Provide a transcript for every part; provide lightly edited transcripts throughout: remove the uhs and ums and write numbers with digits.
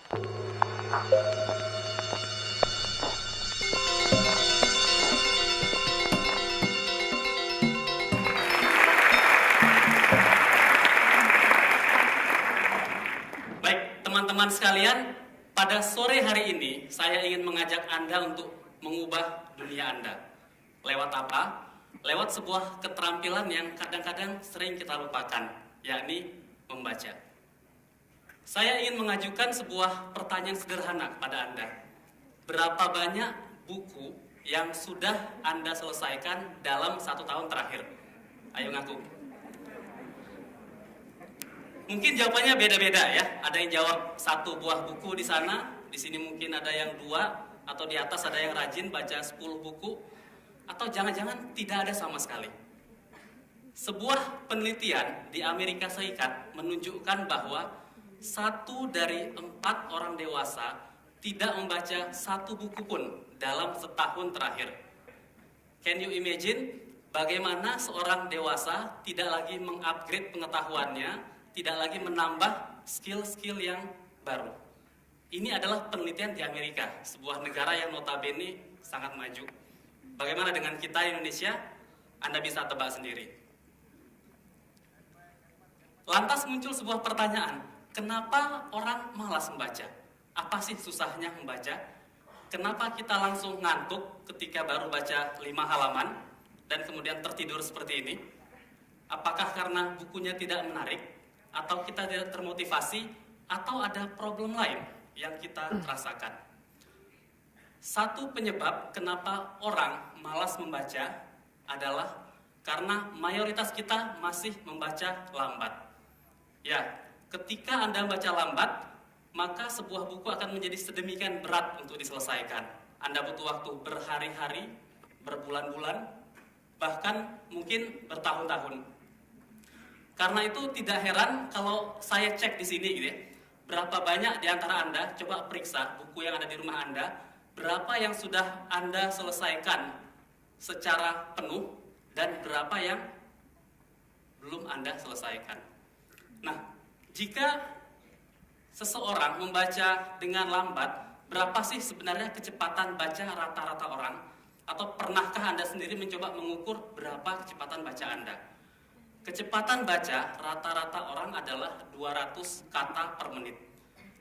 Baik, teman-teman sekalian, pada sore hari ini saya ingin mengajak Anda untuk mengubah dunia Anda. Lewat apa? Lewat sebuah keterampilan yang kadang-kadang sering kita lupakan, yakni membaca. Saya ingin mengajukan sebuah pertanyaan sederhana kepada Anda. Berapa banyak buku yang sudah Anda selesaikan dalam 1 tahun terakhir? Ayo ngaku. Mungkin jawabannya beda-beda ya. Ada yang jawab 1 buah buku di sana, di sini mungkin ada yang 2, atau di atas ada yang rajin baca 10 buku, atau jangan-jangan tidak ada sama sekali. Sebuah penelitian di Amerika Serikat menunjukkan bahwa 1 dari 4 orang dewasa tidak membaca 1 buku pun dalam setahun terakhir. Can you imagine bagaimana seorang dewasa tidak lagi mengupgrade pengetahuannya, tidak lagi menambah skill-skill yang baru. Ini adalah penelitian di Amerika, sebuah negara yang notabene sangat maju. Bagaimana dengan kita di Indonesia? Anda bisa tebak sendiri. Lantas muncul sebuah pertanyaan, kenapa orang malas membaca? Apa sih susahnya membaca? Kenapa kita langsung ngantuk ketika baru baca 5 halaman dan kemudian tertidur seperti ini? Apakah karena bukunya tidak menarik? Atau kita tidak termotivasi, atau ada problem lain yang kita rasakan? Satu penyebab kenapa orang malas membaca adalah karena mayoritas kita masih membaca lambat. Ya, ketika Anda membaca lambat, maka sebuah buku akan menjadi sedemikian berat untuk diselesaikan. Anda butuh waktu berhari-hari, berbulan-bulan, bahkan mungkin bertahun-tahun. Karena itu tidak heran kalau saya cek di sini gitu ya, berapa banyak di antara Anda, coba periksa buku yang ada di rumah Anda, berapa yang sudah Anda selesaikan secara penuh dan berapa yang belum Anda selesaikan. Nah, jika seseorang membaca dengan lambat, berapa sih sebenarnya kecepatan baca rata-rata orang? Atau pernahkah Anda sendiri mencoba mengukur berapa kecepatan baca Anda? Kecepatan baca rata-rata orang adalah 200 kata per menit.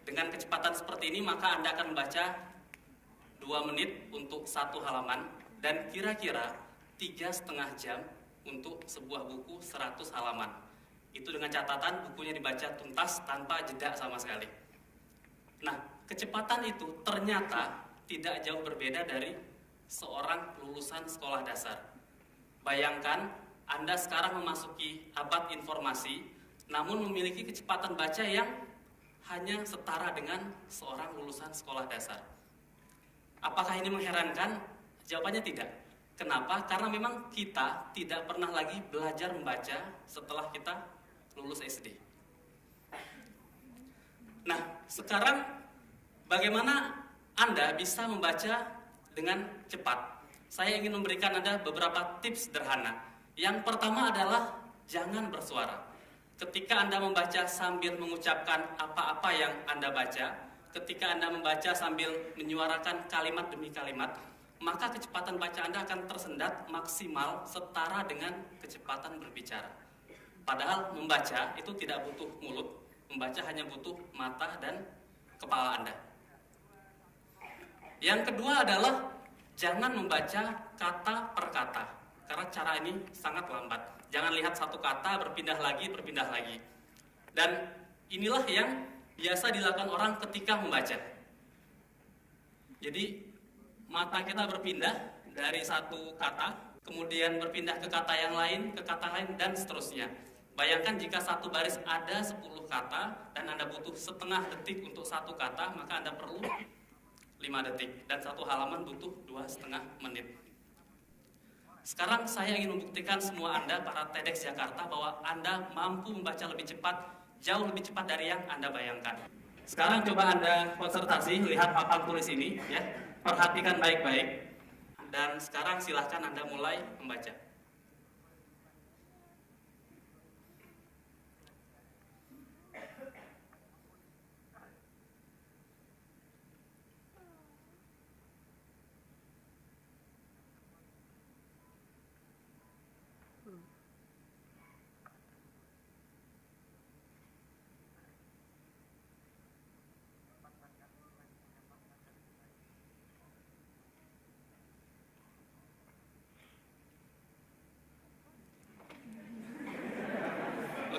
Dengan kecepatan seperti ini maka Anda akan membaca 2 menit untuk 1 halaman dan kira-kira 3,5 jam untuk sebuah buku 100 halaman. Itu dengan catatan bukunya dibaca tuntas tanpa jeda sama sekali. Nah, kecepatan itu ternyata tidak jauh berbeda dari seorang lulusan sekolah dasar. Bayangkan Anda sekarang memasuki abad informasi, namun memiliki kecepatan baca yang hanya setara dengan seorang lulusan sekolah dasar. Apakah ini mengherankan? Jawabannya tidak. Kenapa? Karena memang kita tidak pernah lagi belajar membaca setelah kita lulus SD. Nah, sekarang bagaimana Anda bisa membaca dengan cepat? Saya ingin memberikan Anda beberapa tips sederhana. Yang pertama adalah jangan bersuara. Ketika Anda membaca sambil mengucapkan apa-apa yang Anda baca, ketika Anda membaca sambil menyuarakan kalimat demi kalimat, maka kecepatan baca Anda akan tersendat maksimal setara dengan kecepatan berbicara. Padahal membaca itu tidak butuh mulut, membaca hanya butuh mata dan kepala Anda. Yang kedua adalah jangan membaca kata per kata, karena cara ini sangat lambat. Jangan lihat satu kata berpindah lagi. Dan inilah yang biasa dilakukan orang ketika membaca. Jadi mata kita berpindah dari satu kata, kemudian berpindah ke kata yang lain, dan seterusnya. Bayangkan jika satu baris ada 10 kata dan Anda butuh setengah detik untuk satu kata, maka Anda perlu 5 detik. Dan satu halaman butuh 2,5 menit. Sekarang saya ingin membuktikan semua Anda, para TEDx Jakarta, bahwa Anda mampu membaca lebih cepat, jauh lebih cepat dari yang Anda bayangkan. Sekarang coba Anda konsentrasi, lihat papan tulis ini, ya. Perhatikan baik-baik. Dan sekarang silahkan Anda mulai membaca.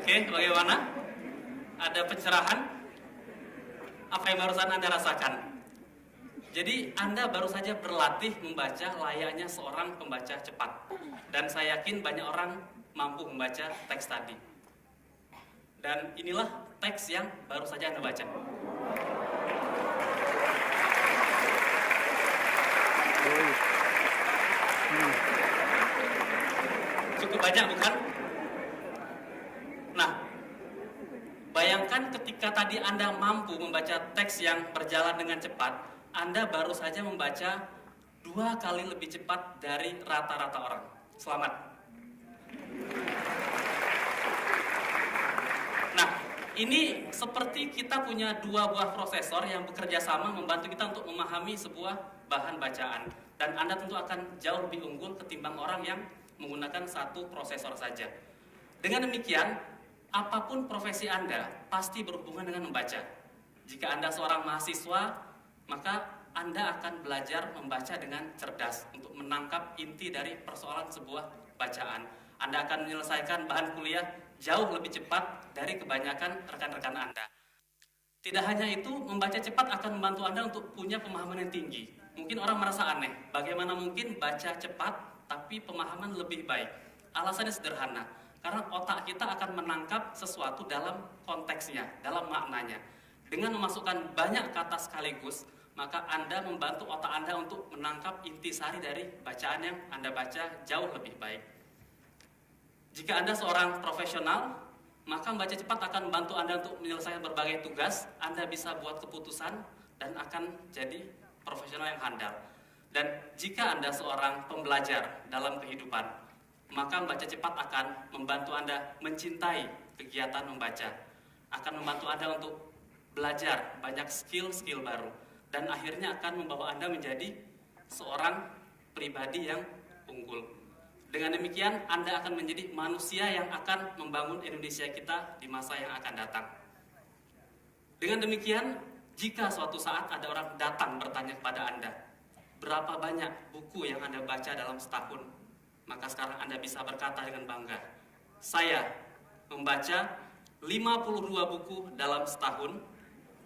Oke, bagaimana? Ada pencerahan? Apa yang barusan Anda rasakan? Jadi Anda baru saja berlatih membaca layaknya seorang pembaca cepat. Dan saya yakin banyak orang mampu membaca teks tadi. Dan inilah teks yang baru saja Anda baca. Cukup banyak, bukan? Nah, bayangkan ketika tadi Anda mampu membaca teks yang berjalan dengan cepat, Anda baru saja membaca 2 kali lebih cepat dari rata-rata orang. Selamat. Nah, ini seperti kita punya 2 buah prosesor yang bekerja sama membantu kita untuk memahami sebuah bahan bacaan. Dan Anda tentu akan jauh lebih unggul ketimbang orang yang menggunakan 1 prosesor saja. Dengan demikian, apapun profesi Anda pasti berhubungan dengan membaca. Jika Anda seorang mahasiswa, maka Anda akan belajar membaca dengan cerdas untuk menangkap inti dari persoalan sebuah bacaan. Anda akan menyelesaikan bahan kuliah jauh lebih cepat dari kebanyakan rekan-rekan Anda. Tidak hanya itu, membaca cepat akan membantu Anda untuk punya pemahaman yang tinggi. Mungkin orang merasa aneh, bagaimana mungkin baca cepat tapi pemahaman lebih baik? Alasannya sederhana, karena otak kita akan menangkap sesuatu dalam konteksnya, dalam maknanya. Dengan memasukkan banyak kata sekaligus, maka Anda membantu otak Anda untuk menangkap intisari dari bacaan yang Anda baca jauh lebih baik. Jika Anda seorang profesional, maka membaca cepat akan membantu Anda untuk menyelesaikan berbagai tugas. Anda bisa buat keputusan dan akan jadi profesional yang handal. Dan jika Anda seorang pembelajar dalam kehidupan, maka membaca cepat akan membantu Anda mencintai kegiatan membaca. Akan membantu Anda untuk belajar banyak skill-skill baru. Dan akhirnya akan membawa Anda menjadi seorang pribadi yang unggul. Dengan demikian, Anda akan menjadi manusia yang akan membangun Indonesia kita di masa yang akan datang. Dengan demikian, jika suatu saat ada orang datang bertanya kepada Anda, berapa banyak buku yang Anda baca dalam setahun? Maka sekarang Anda bisa berkata dengan bangga, saya membaca 52 buku dalam setahun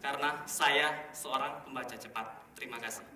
karena saya seorang pembaca cepat. Terima kasih.